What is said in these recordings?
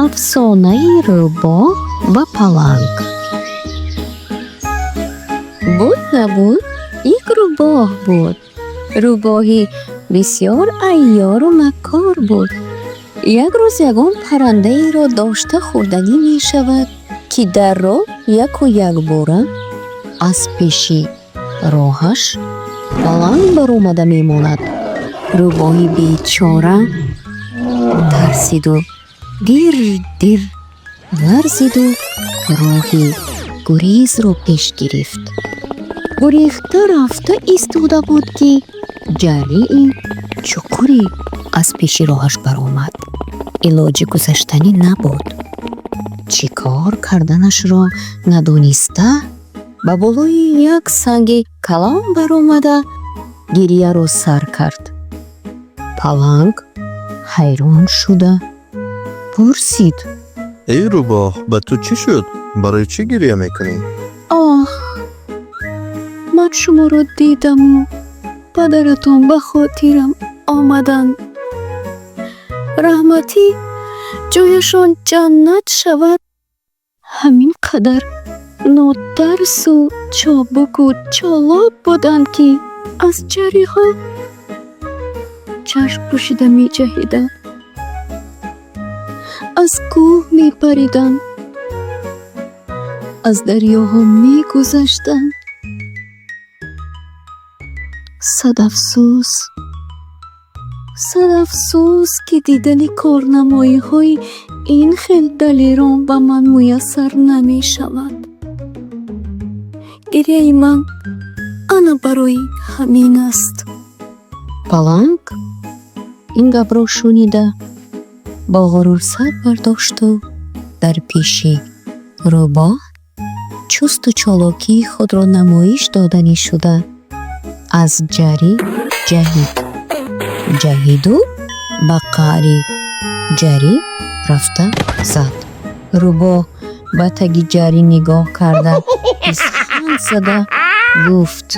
Афсонаи Рӯбоҳ ва Паланг. Буд набуд як рӯбоҳ буд. Рӯбоҳи бисёр айёру маккор буд. Як рӯз ягон паррандаеро дошта хурданӣ мешавад, ки дар роҳ яку якбора аз пеши роҳаш паланг баромада мемонад. Рӯбоҳи бечора тарсиду дир ларзиду роҳи гурезро пеш гирифт. гурехта рафта истода буд, ки ҷарии чуқуре аз пеши роҳаш баромад. илоҷи гузаштанӣ набуд. чӣ кор карданашро надониста ба болои як санги калон баромада гирияро сар кард. паланг ҳайрон шуда пурсид: эй Рӯбоҳ, ба ту чӣ шуд? Барои чӣ гирия мекунӣ? ох, ман шуморо дидаму падаратон ба хотирам омаданд. раҳматӣ ҷояшон ҷаннат шавад. ҳамин қадар нотарсу чобуку чолок буданд, ки аз ҷариҳо чашм пӯшида меҷаҳиданд, аз кӯҳ мепариданд, аз дарёҳо мегузаштанд. садафсӯс, ки дидани корнамоиҳои ин хел далерон ба ман муяссар намешавад. гирияи ман ана барои ҳамин аст. паланг ин гапро шунида бо ғурур сар бардошту дар пеши рӯбоҳ чусту чолокии худро намоиш доданӣ шуда аз ҷарӣ ҷаҳиду ба қаъри ҷарӣ рафта зад. рӯбоҳ ба таги ҷарӣ нигоҳ карда исханд зада гуфт: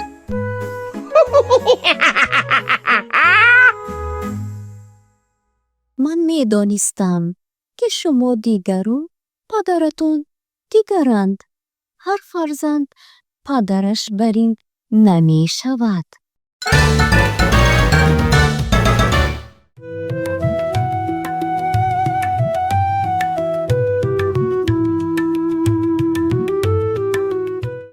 ман медонистам, ки шумо дигару падаратон дигаранд. ҳар фарзанд падараш бар ин намешавад.